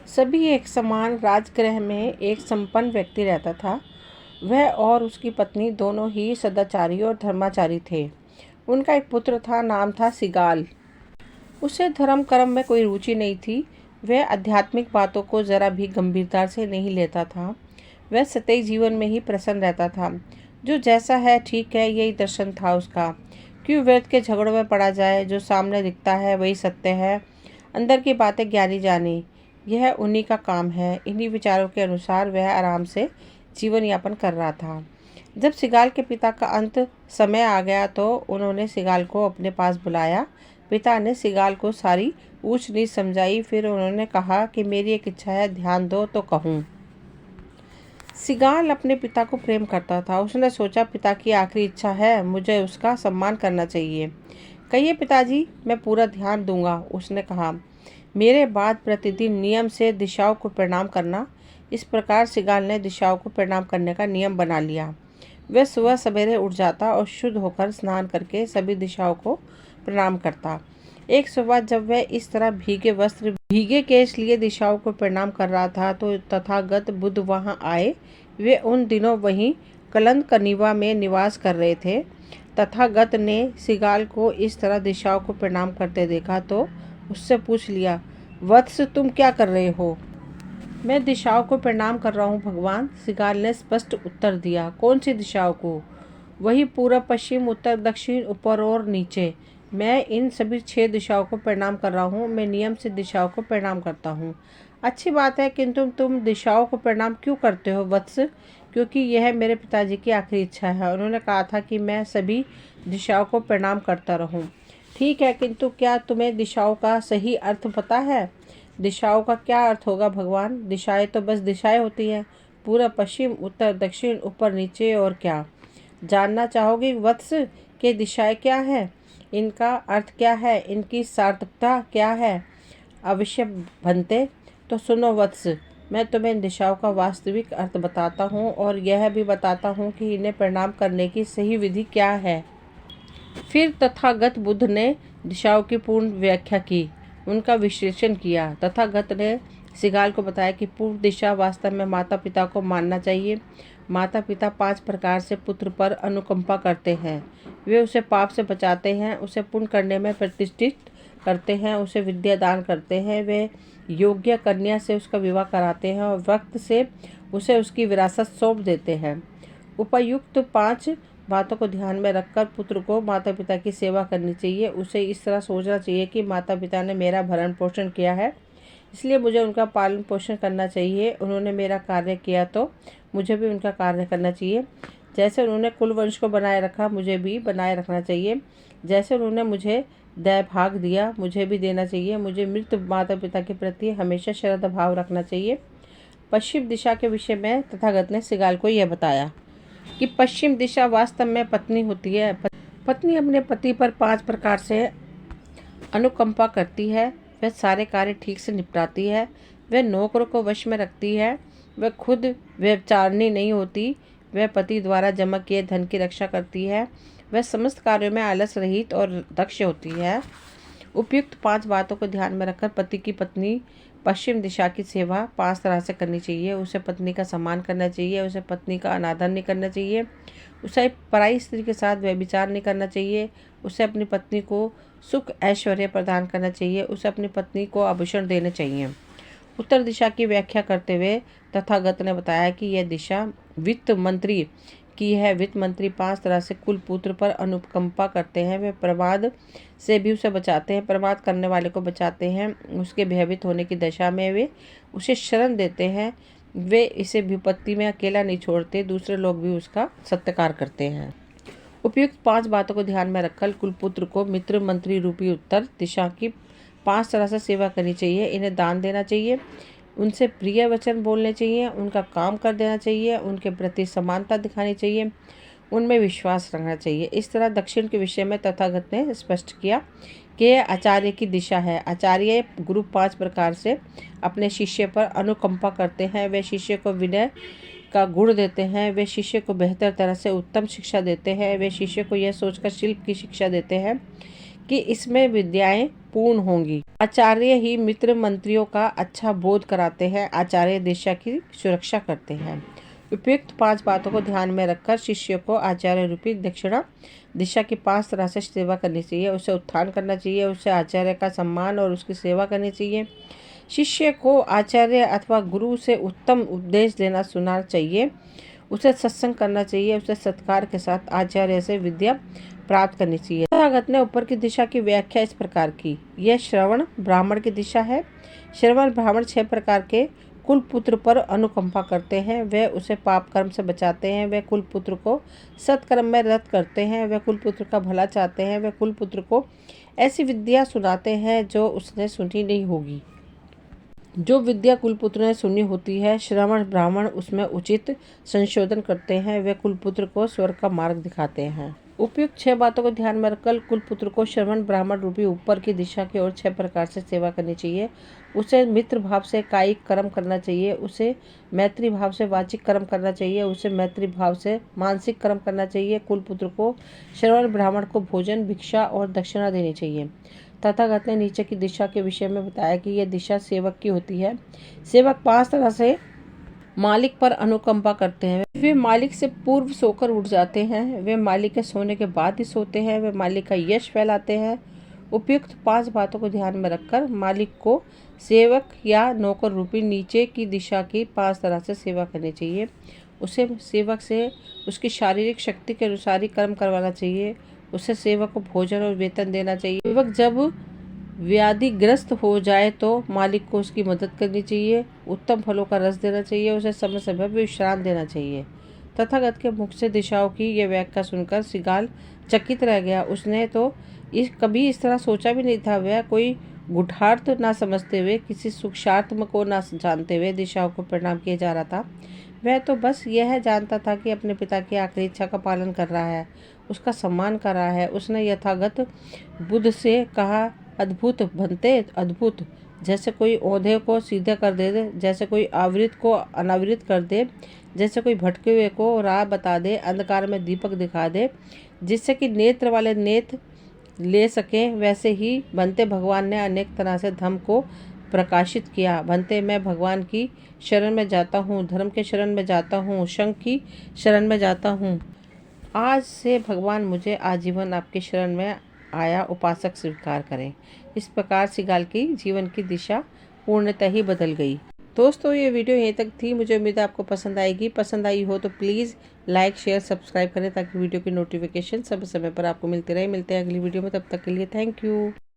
सभी एक समान राजगृह में एक संपन्न व्यक्ति रहता था। वह और उसकी पत्नी दोनों ही सदाचारी और धर्माचारी थे। उनका एक पुत्र था, नाम था सिगाल। उसे धर्म कर्म में कोई रुचि नहीं थी। वह आध्यात्मिक बातों को जरा भी गंभीरता से नहीं लेता था। वह सतही जीवन में ही प्रसन्न रहता था। जो जैसा है ठीक है, यही दर्शन था उसका। क्यों व्यर्थ के झगड़ों में पड़ा जाए। जो सामने दिखता है वही सत्य है, अंदर की बातें ज्ञानी जाने, यह उन्हीं का काम है। इन्हीं विचारों के अनुसार वह आराम से जीवन यापन कर रहा था। जब सिगाल के पिता का अंत समय आ गया तो उन्होंने सिगाल को अपने पास बुलाया। पिता ने सिगाल को सारी ऊंच नीच समझाई। फिर उन्होंने कहा कि मेरी एक इच्छा है, ध्यान दो तो कहूँ। सिगाल अपने पिता को प्रेम करता था। उसने सोचा, पिता की आखिरी इच्छा है, मुझे उसका सम्मान करना चाहिए। कहिए पिताजी, मैं पूरा ध्यान दूंगा, उसने कहा। मेरे बाद प्रतिदिन नियम से दिशाओं को प्रणाम करना। इस प्रकार सिगाल ने दिशाओं को प्रणाम करने का नियम बना लिया। वह सुबह सवेरे उठ जाता और शुद्ध होकर स्नान करके सभी दिशाओं को प्रणाम करता। एक सुबह जब वह इस तरह भीगे वस्त्र भीगे केश लिए दिशाओं को प्रणाम कर रहा था तो तथागत बुद्ध वहां आए। वे उन दिनों वहीं कलंद कनिवा में निवास कर रहे थे। तथागत ने सिगाल को इस तरह दिशाओं को प्रणाम करते देखा तो उससे पूछ लिया, वत्स तुम क्या कर रहे हो? मैं दिशाओं को प्रणाम कर रहा हूँ भगवान, सिगाल ने स्पष्ट उत्तर दिया। कौन सी दिशाओं को? वही पूर्व, पश्चिम, उत्तर, दक्षिण, ऊपर और नीचे। मैं इन सभी 6 दिशाओं को प्रणाम कर रहा हूँ। मैं नियम से दिशाओं को प्रणाम करता हूँ। अच्छी बात है, किंतु तुम दिशाओं को प्रणाम क्यों करते हो वत्स? क्योंकि यह मेरे पिताजी की आखिरी इच्छा है। उन्होंने कहा था कि मैं सभी दिशाओं को प्रणाम करता रहूं। ठीक है, किंतु क्या तुम्हें दिशाओं का सही अर्थ पता है? दिशाओं का क्या अर्थ होगा भगवान? दिशाएं तो बस दिशाएं होती हैं, पूर्व, पश्चिम, उत्तर, दक्षिण, ऊपर, नीचे, और क्या? जानना चाहोगे वत्स कि दिशाएं क्या है, इनका अर्थ क्या है, इनकी सार्थकता क्या है? अवश्य भंते। तो सुनो वत्स, मैं तुम्हें इन दिशाओं का वास्तविक अर्थ बताता हूँ और यह भी बताता हूँ कि इन्हें प्रणाम करने की सही विधि क्या है। फिर तथागत बुद्ध ने दिशाओं की पूर्ण व्याख्या की, उनका विश्लेषण किया। तथागत ने सिगाल को बताया कि पूर्व दिशा वास्तव में माता पिता को मानना चाहिए। माता पिता 5 प्रकार से पुत्र पर अनुकंपा करते हैं। वे उसे पाप से बचाते हैं, उसे पुण्य करने में प्रतिष्ठित करते हैं, उसे विद्या दान करते हैं, वे योग्य कन्या से उसका विवाह कराते हैं और वक्त से उसे उसकी विरासत सौंप देते हैं। उपर्युक्त 5 बातों को ध्यान में रखकर पुत्र को माता पिता की सेवा करनी चाहिए। उसे इस तरह सोचना चाहिए कि माता पिता ने मेरा भरण पोषण किया है, इसलिए मुझे उनका पालन पोषण करना चाहिए। उन्होंने मेरा कार्य किया तो मुझे भी उनका कार्य करना चाहिए। जैसे उन्होंने कुल वंश को बनाए रखा, मुझे भी बनाए रखना चाहिए। जैसे उन्होंने मुझे दया भाग दिया, मुझे भी देना चाहिए। मुझे मृत माता पिता के प्रति हमेशा श्रद्धा भाव रखना चाहिए। पश्चिम दिशा के विषय में तथागत ने सिगाल को यह बताया कि पश्चिम दिशा वास्तव में पत्नी होती है। पत्नी अपने पति पर 5 प्रकार से अनुकंपा करती है। वह सारे कार्य ठीक से निपटाती है। वह नौकरों को वश में रखती है। वह खुद व्यभिचारिणी नहीं होती। वह पति द्वारा जमा किए धन की रक्षा करती है। वह समस्त कार्यों में आलस रहित और दक्ष होती है। उपयुक्त 5 बातों को ध्यान में रखकर पति की पत्नी पश्चिम दिशा की सेवा 5 तरह से करनी चाहिए। उसे पत्नी का सम्मान करना चाहिए, उसे पत्नी का अनादर नहीं करना चाहिए, उसे पराई स्त्री के साथ व्यभिचार नहीं करना चाहिए, उसे अपनी पत्नी को सुख ऐश्वर्य प्रदान करना चाहिए, उसे अपनी पत्नी को आभूषण देने चाहिए। उत्तर दिशा की व्याख्या करते हुए तथागत ने बताया कि यह दिशा वित्त मंत्री की है। वित्त मंत्री 5 तरह से कुल पुत्र पर अनुकंपा करते हैं। वे प्रमाद से भी उसे बचाते हैं, प्रमाद करने वाले को बचाते हैं। उसके भयभीत होने की दशा में वे उसे शरण देते हैं। वे इसे विपत्ति में अकेला नहीं छोड़ते, दूसरे लोग भी उसका सत्कार करते हैं। उपयुक्त 5 बातों को ध्यान में रखकर कुलपुत्र को मित्र मंत्री रूपी उत्तर दिशा की 5 तरह से सेवा करनी चाहिए। इन्हें दान देना चाहिए, उनसे प्रिय वचन बोलने चाहिए, उनका काम कर देना चाहिए, उनके प्रति समानता दिखानी चाहिए, उनमें विश्वास रखना चाहिए। इस तरह दक्षिण के विषय में तथागत ने स्पष्ट किया कि यह आचार्य की दिशा है। आचार्य गुरु 5 प्रकार से अपने शिष्य पर अनुकंपा करते हैं। वे शिष्य को विनय का गुण देते हैं। वे शिष्य को बेहतर तरह से उत्तम शिक्षा देते हैं। वे शिष्य को यह सोचकर शिल्प की शिक्षा देते हैं कि इसमें विद्याएं पूर्ण होंगी। आचार्य ही मित्र मंत्रियों का अच्छा बोध कराते हैं। आचार्य दिशा की सुरक्षा करते हैं। उपयुक्त 5 बातों को ध्यान में रखकर शिष्य को आचार्य रूपी दक्षिणा दिशा की 5 तरह से सेवा करनी चाहिए। उसे उत्थान करना चाहिए, उसे आचार्य का सम्मान और उसकी सेवा करनी चाहिए। शिष्य को आचार्य अथवा गुरु से उत्तम उपदेश देना सुनना चाहिए। उसे सत्संग करना चाहिए। उसे सत्कार के साथ आचार्य से विद्या प्राप्त करनी चाहिए। तथागत ने ऊपर की दिशा की व्याख्या इस प्रकार की। यह श्रवण ब्राह्मण की दिशा है। श्रवण ब्राह्मण 6 प्रकार के कुल पुत्र पर अनुकंपा करते हैं। वे उसे पाप कर्म से बचाते हैं। वे कुल पुत्र को सत्कर्म में रत करते हैं। वे कुल पुत्र का भला चाहते हैं। वे कुल पुत्र को ऐसी विद्या सुनाते हैं जो उसने सुनी नहीं होगी। जो विद्या कुलपुत्र ने सुनी होती है, श्रवण ब्राह्मण उसमें उचित संशोधन करते हैं। वे कुलपुत्र को स्वर्ग का मार्ग दिखाते हैं। उपयुक्त 6 बातों को ध्यान में रखकर कुलपुत्र को श्रवण ब्राह्मण रूपी ऊपर की दिशा की ओर 6 प्रकार से सेवा करनी चाहिए। उसे मित्र भाव से कायिक कर्म करना चाहिए। उसे मैत्री भाव से वाचिक कर्म करना चाहिए। उसे मैत्री भाव से मानसिक कर्म करना चाहिए। कुलपुत्र को श्रवण ब्राह्मण को भोजन, भिक्षा और दक्षिणा देनी चाहिए। तथागत ने नीचे की दिशा के विषय में बताया कि यह दिशा सेवक की होती है। सेवक 5 तरह से मालिक पर अनुकंपा करते हैं। वे मालिक से पूर्व सोकर उठ जाते हैं। वे मालिक के सोने के बाद ही सोते हैं। वे मालिक का यश फैलाते हैं। उपयुक्त 5 बातों को ध्यान में रखकर मालिक को सेवक या नौकर रूपी नीचे की दिशा की 5 तरह से सेवा करनी चाहिए। उसे सेवक से उसकी शारीरिक शक्ति के अनुसार ही कर्म करवाना चाहिए। उसे सेवक को भोजन और वेतन देना चाहिए। सेवक जब व्याधिग्रस्त हो जाए तो मालिक को उसकी मदद करनी चाहिए। उत्तम फलों का रस देना चाहिए। उसे समय समय पर विश्राम देना चाहिए। तथागत के मुख से दिशाओं की यह व्याख्या सुनकर सिगाल चकित रह गया। उसने तो कभी इस तरह सोचा भी नहीं था। वह कोई गुठार्थ ना समझते हुए, किसी सूक्ष्मार्थ को ना जानते हुए दिशाओं को प्रणाम किए जा रहा था। वह तो बस यह जानता था कि अपने पिता की आखिरी इच्छा का पालन कर रहा है, उसका सम्मान कर रहा है। उसने यथागत बुद्ध से कहा, अद्भुत भंते, अद्भुत। जैसे कोई औंधे को सीधे कर दे, जैसे कोई आवृत को अनावृत कर दे, जैसे कोई भटके हुए को राह बता दे, अंधकार में दीपक दिखा दे, जिससे कि नेत्र वाले नेत्र ले सकें, वैसे ही भंते भगवान ने अनेक तरह से धर्म को प्रकाशित किया। भंते, मैं भगवान की शरण में जाता हूँ, धर्म के शरण में जाता हूँ, संघ की शरण में जाता हूँ। आज से भगवान मुझे आजीवन आपकी शरण में आया उपासक स्वीकार करें। इस प्रकार सिगाल की जीवन की दिशा पूर्णतः ही बदल गई। दोस्तों, ये वीडियो यहीं तक थी। मुझे उम्मीद है आपको पसंद आएगी। पसंद आई हो तो प्लीज़ लाइक, शेयर, सब्सक्राइब करें ताकि वीडियो की नोटिफिकेशन समय समय पर आपको मिलती रहे। मिलते हैं अगली वीडियो में, तब तक के लिए थैंक यू।